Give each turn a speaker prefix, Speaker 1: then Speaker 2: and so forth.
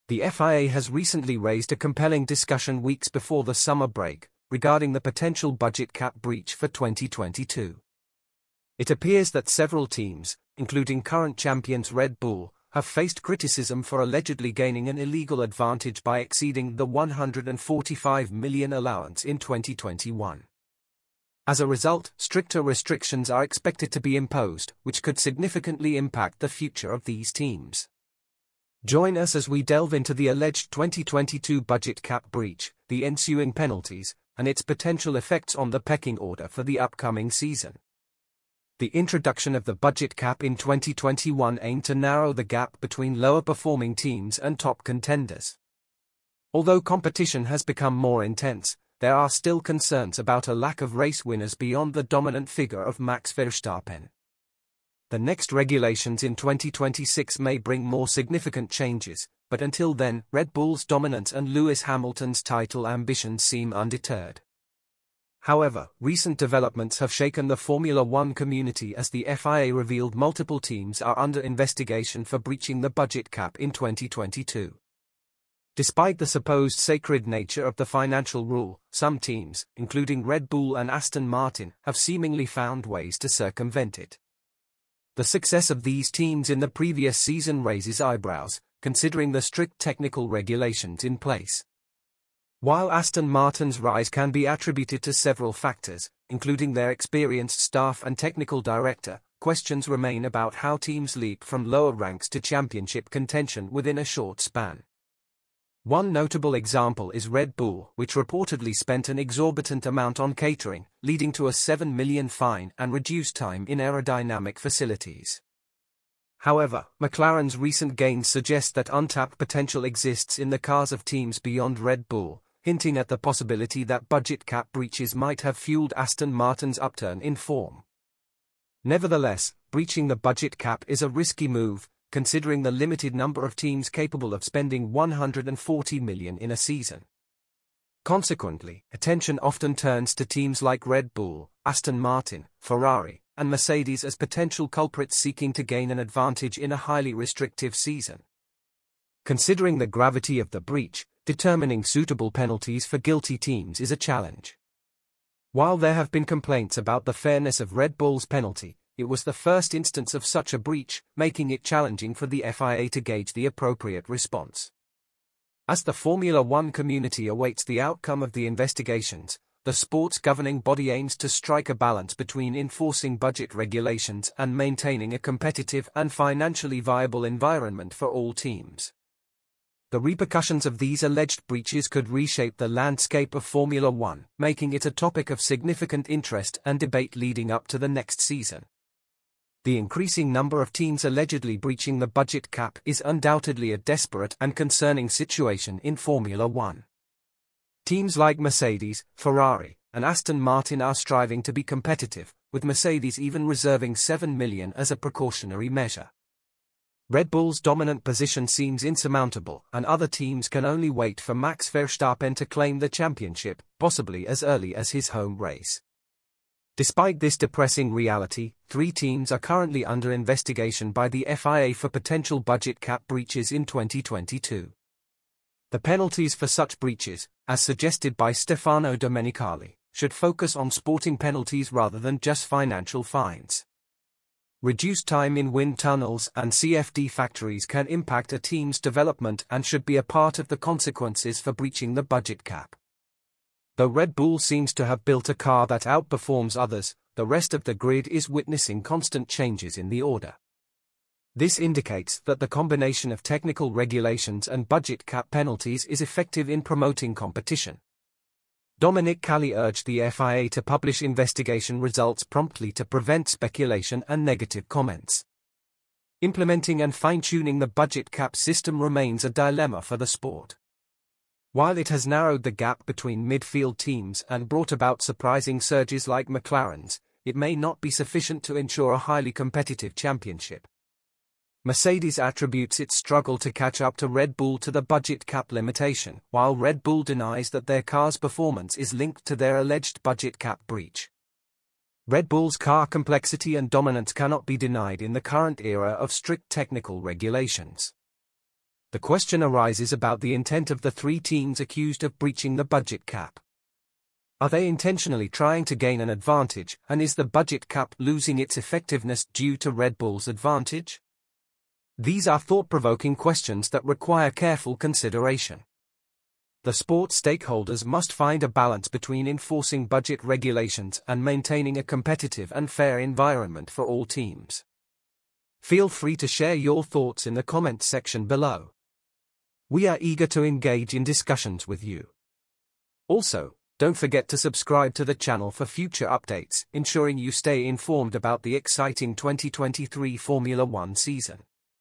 Speaker 1: The FIA has recently raised a compelling discussion weeks before the summer break regarding the potential budget cap breach for 2022. It appears that several teams, including current champions Red Bull, have faced criticism for allegedly gaining an illegal advantage by exceeding the $145 million allowance in 2021. As a result, stricter restrictions are expected to be imposed, which could significantly impact the future of these teams. Join us as we delve into the alleged 2022 budget cap breach, the ensuing penalties, and its potential effects on the pecking order for the upcoming season. The introduction of the budget cap in 2021 aimed to narrow the gap between lower-performing teams and top contenders. Although competition has become more intense, there are still concerns about a lack of race winners beyond the dominant figure of Max Verstappen. The next regulations in 2026 may bring more significant changes, but until then, Red Bull's dominance and Lewis Hamilton's title ambitions seem undeterred. However, recent developments have shaken the Formula One community as the FIA revealed multiple teams are under investigation for breaching the budget cap in 2022. Despite the supposed sacred nature of the financial rule, some teams, including Red Bull and Aston Martin, have seemingly found ways to circumvent it. The success of these teams in the previous season raises eyebrows, considering the strict technical regulations in place. While Aston Martin's rise can be attributed to several factors, including their experienced staff and technical director, questions remain about how teams leap from lower ranks to championship contention within a short span. One notable example is Red Bull, which reportedly spent an exorbitant amount on catering, leading to a $7 million fine and reduced time in aerodynamic facilities. However, McLaren's recent gains suggest that untapped potential exists in the cars of teams beyond Red Bull, hinting at the possibility that budget cap breaches might have fueled Aston Martin's upturn in form. Nevertheless, breaching the budget cap is a risky move, considering the limited number of teams capable of spending $140 million in a season. Consequently, attention often turns to teams like Red Bull, Aston Martin, Ferrari, and Mercedes as potential culprits seeking to gain an advantage in a highly restrictive season. Considering the gravity of the breach, determining suitable penalties for guilty teams is a challenge. While there have been complaints about the fairness of Red Bull's penalty, it was the first instance of such a breach, making it challenging for the FIA to gauge the appropriate response. As the Formula One community awaits the outcome of the investigations, the sport's governing body aims to strike a balance between enforcing budget regulations and maintaining a competitive and financially viable environment for all teams. The repercussions of these alleged breaches could reshape the landscape of Formula One, making it a topic of significant interest and debate leading up to the next season. The increasing number of teams allegedly breaching the budget cap is undoubtedly a desperate and concerning situation in Formula One. Teams like Mercedes, Ferrari, and Aston Martin are striving to be competitive, with Mercedes even reserving $7 million as a precautionary measure. Red Bull's dominant position seems insurmountable, and other teams can only wait for Max Verstappen to claim the championship, possibly as early as his home race. Despite this depressing reality, 3 teams are currently under investigation by the FIA for potential budget cap breaches in 2022. The penalties for such breaches, as suggested by Stefano Domenicali, should focus on sporting penalties rather than just financial fines. Reduced time in wind tunnels and CFD factories can impact a team's development and should be a part of the consequences for breaching the budget cap. Though Red Bull seems to have built a car that outperforms others, the rest of the grid is witnessing constant changes in the order. This indicates that the combination of technical regulations and budget cap penalties is effective in promoting competition. Domenicali urged the FIA to publish investigation results promptly to prevent speculation and negative comments. Implementing and fine-tuning the budget cap system remains a dilemma for the sport. While it has narrowed the gap between midfield teams and brought about surprising surges like McLaren's, it may not be sufficient to ensure a highly competitive championship. Mercedes attributes its struggle to catch up to Red Bull to the budget cap limitation, while Red Bull denies that their car's performance is linked to their alleged budget cap breach. Red Bull's car complexity and dominance cannot be denied in the current era of strict technical regulations. The question arises about the intent of the three teams accused of breaching the budget cap. Are they intentionally trying to gain an advantage, and is the budget cap losing its effectiveness due to Red Bull's advantage? These are thought-provoking questions that require careful consideration. The sport stakeholders must find a balance between enforcing budget regulations and maintaining a competitive and fair environment for all teams. Feel free to share your thoughts in the comments section below. We are eager to engage in discussions with you. Also, don't forget to subscribe to the channel for future updates, ensuring you stay informed about the exciting 2023 Formula One season.